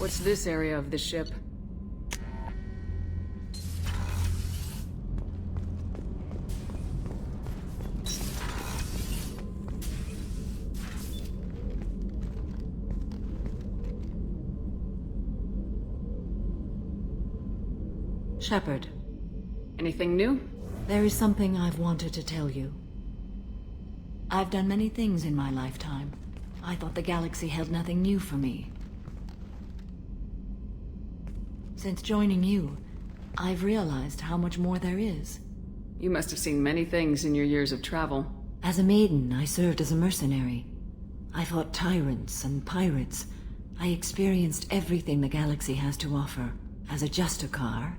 What's this area of the ship? Shepard, Anything new? there is something I've wanted to tell you. I've done many things in my lifetime. I thought the galaxy held nothing new for me. Since joining you, I've realized how much more there is. You must have seen many things in your years of travel. As a maiden, I served as a mercenary. I fought tyrants and pirates. I experienced everything the galaxy has to offer. As a Justicar,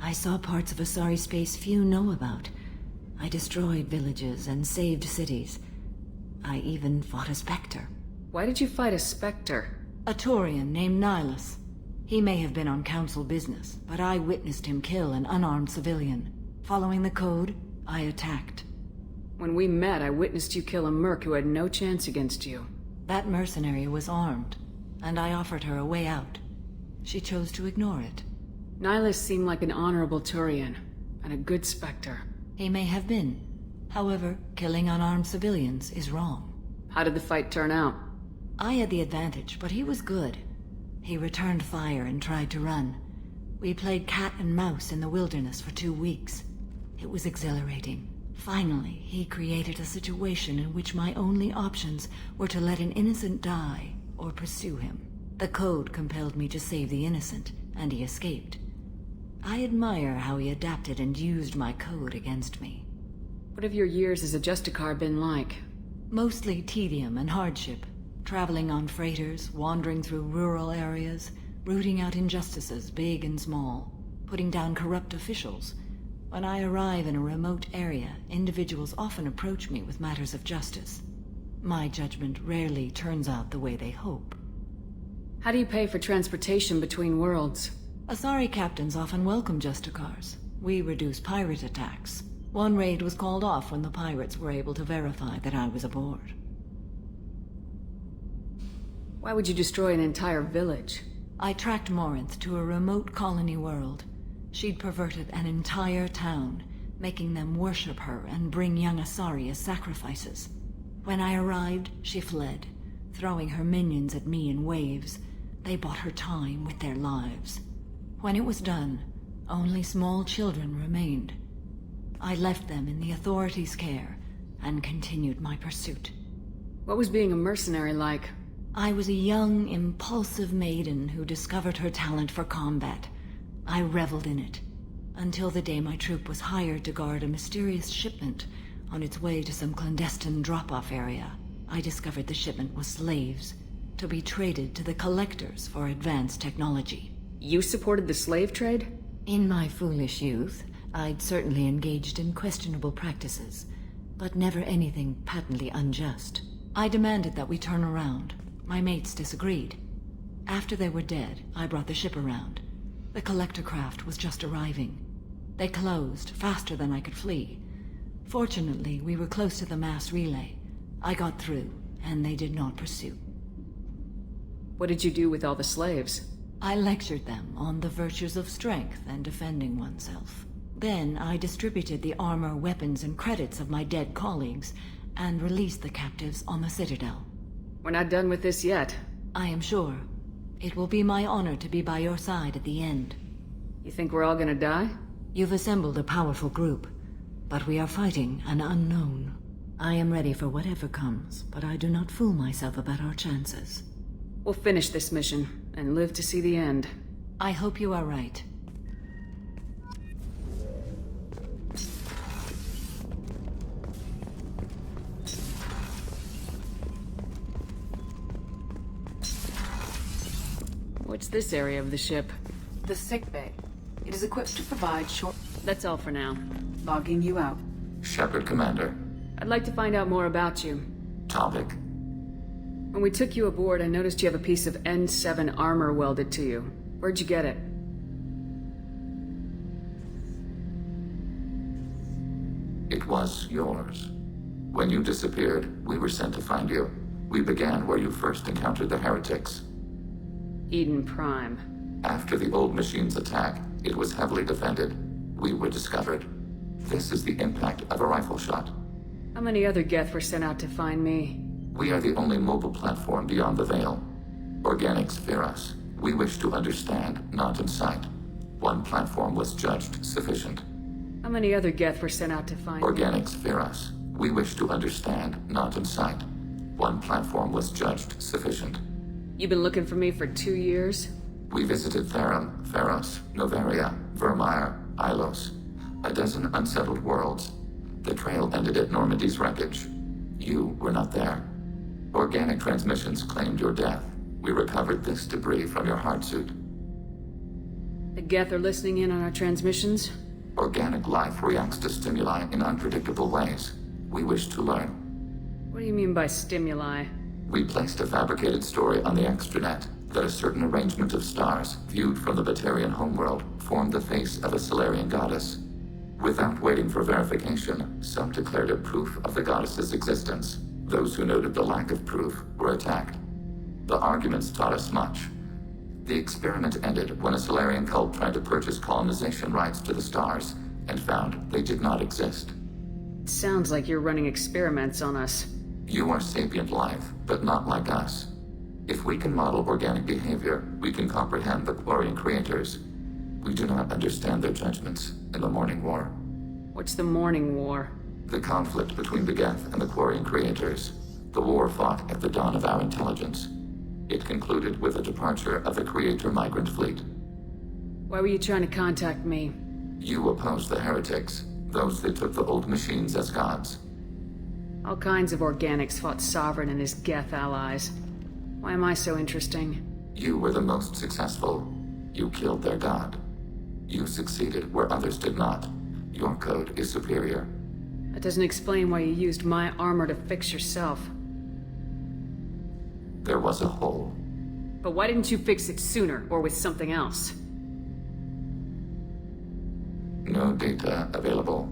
I saw parts of Asari space few know about. I destroyed villages and saved cities. I even fought a Spectre. Why did you fight a Spectre? A Taurian named Nihilus. He may have been on council business, but I witnessed him kill an unarmed civilian. Following the code, I attacked. When we met, I witnessed you kill a merc who had no chance against you. That mercenary was armed, and I offered her a way out. She chose to ignore it. Nihilus seemed like an honorable Turian, and a good Spectre. He may have been. However, killing unarmed civilians is wrong. How did the fight turn out? I had the advantage, but he was good. He returned fire and tried to run. We played cat and mouse in the wilderness for 2 weeks. It was exhilarating. Finally, he created a situation in which my only options were to let an innocent die or pursue him. The code compelled me to save the innocent, and he escaped. I admire how he adapted and used my code against me. What have your years as a Justicar been like? Mostly tedium and hardship. Traveling on freighters, wandering through rural areas, rooting out injustices big and small, putting down corrupt officials. When I arrive in a remote area, individuals often approach me with matters of justice. My judgment rarely turns out the way they hope. How do you pay for transportation between worlds? Asari captains often welcome Justicars. We reduce pirate attacks. One raid was called off when the pirates were able to verify that I was aboard. Why would you destroy an entire village? I tracked Morinth to a remote colony world. She'd perverted an entire town, making them worship her and bring young Asari as sacrifices. When I arrived, she fled, throwing her minions at me in waves. They bought her time with their lives. When it was done, only small children remained. I left them in the authorities' care and continued my pursuit. What was being a mercenary like? I was a young, impulsive maiden who discovered her talent for combat. I reveled in it, until the day my troop was hired to guard a mysterious shipment on its way to some clandestine drop-off area. I discovered the shipment was slaves, to be traded to the collectors for advanced technology. You supported the slave trade? In my foolish youth, I'd certainly engaged in questionable practices, but never anything patently unjust. I demanded that we turn around. My mates disagreed. After they were dead, I brought the ship around. The collector craft was just arriving. They closed faster than I could flee. Fortunately, we were close to the mass relay. I got through, and they did not pursue. What did you do with all the slaves? I lectured them on the virtues of strength and defending oneself. Then I distributed the armor, weapons, and credits of my dead colleagues, and released the captives on the Citadel. We're not done with this yet. I am sure. It will be my honor to be by your side at the end. You think we're all gonna die? You've assembled a powerful group, but we are fighting an unknown. I am ready for whatever comes, but I do not fool myself about our chances. We'll finish this mission, and live to see the end. I hope you are right. What's this area of the ship? The sick bay. It is equipped to provide short... That's all for now. Logging you out. Shepard, Commander. I'd like to find out more about you. Topic. When we took you aboard, I noticed you have a piece of N7 armor welded to you. Where'd you get it? It was yours. When you disappeared, we were sent to find you. We began where you first encountered the heretics. Eden Prime. After the old machine's attack, it was heavily defended. We were discovered. This is the impact of a rifle shot. How many other Geth were sent out to find me? We are the only mobile platform beyond the Veil. Organics fear us. We wish to understand, not incite. One platform was judged sufficient. How many other Geth were sent out to find me? Organics fear us. We wish to understand, not incite. One platform was judged sufficient. You've been looking for me for 2 years? We visited Therum, Pharos, Novaria, Vermeer, Ilos. A dozen unsettled worlds. The trail ended at Normandy's wreckage. You were not there. Organic transmissions claimed your death. We recovered this debris from your hard suit. The Geth are listening in on our transmissions? Organic life reacts to stimuli in unpredictable ways. We wish to learn. What do you mean by stimuli? We placed a fabricated story on the extranet that a certain arrangement of stars, viewed from the Batarian homeworld, formed the face of a Solarian goddess. Without waiting for verification, some declared it proof of the goddess's existence. Those who noted the lack of proof were attacked. The arguments taught us much. The experiment ended when a Solarian cult tried to purchase colonization rights to the stars and found they did not exist. It sounds like you're running experiments on us. You are sapient life, but not like us. If we can model organic behavior, we can comprehend the Quarian creators. We do not understand their judgments in the Morning War. What's the Morning War? The conflict between the Geth and the Quarian creators. The war fought at the dawn of our intelligence. It concluded with the departure of the Creator migrant fleet. Why were you trying to contact me? You opposed the heretics, those that took the old machines as gods. All kinds of organics fought Sovereign and his Geth allies. Why am I so interesting? You were the most successful. You killed their god. You succeeded where others did not. Your code is superior. That doesn't explain why you used my armor to fix yourself. There was a hole. But why didn't you fix it sooner, or with something else? No data available.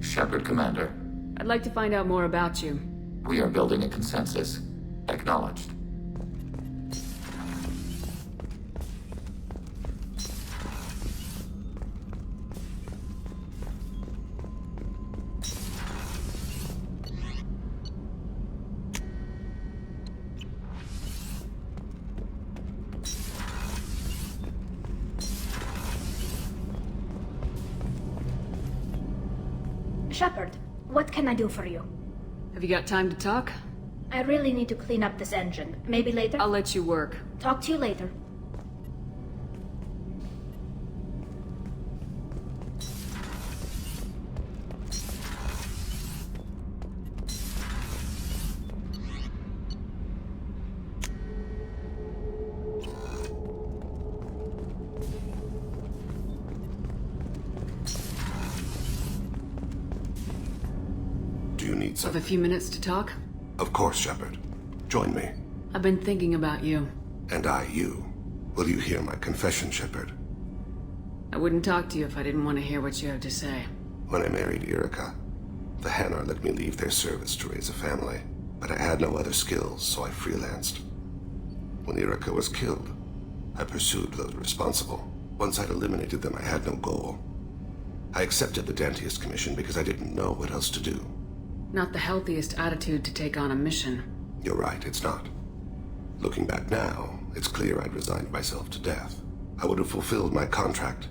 Shepard, Commander. I'd like to find out more about you. We are building a consensus. Acknowledged. Shepard, what can I do for you? Have you got time to talk? I really need to clean up this engine. Maybe later? I'll let you work. Talk to you later. Do you need Have some? a few minutes to talk? Of course, Shepard. Join me. I've been thinking about you. And I, you. Will you hear my confession, Shepard? I wouldn't talk to you if I didn't want to hear what you have to say. When I married Erica, the Hanar let me leave their service to raise a family, but I had no other skills, so I freelanced. When Erica was killed, I pursued those responsible. Once I'd eliminated them, I had no goal. I accepted the Dantiest commission because I didn't know what else to do. Not the healthiest attitude to take on a mission. You're right, it's not. Looking back now, it's clear I'd resigned myself to death. I would have fulfilled my contract.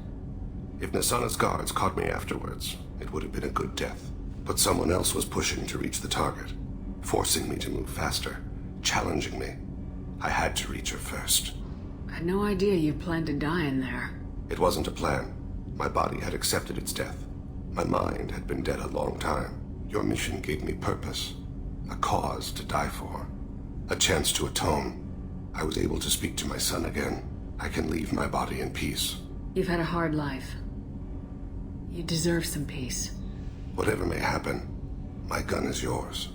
If Nasana's guards caught me afterwards, it would have been a good death. But someone else was pushing to reach the target, forcing me to move faster, challenging me. I had to reach her first. I had no idea you planned to die in there. It wasn't a plan. My body had accepted its death. My mind had been dead a long time. Your mission gave me purpose, a cause to die for, a chance to atone. I was able to speak to my son again. I can leave my body in peace. You've had a hard life. You deserve some peace. Whatever may happen, my gun is yours.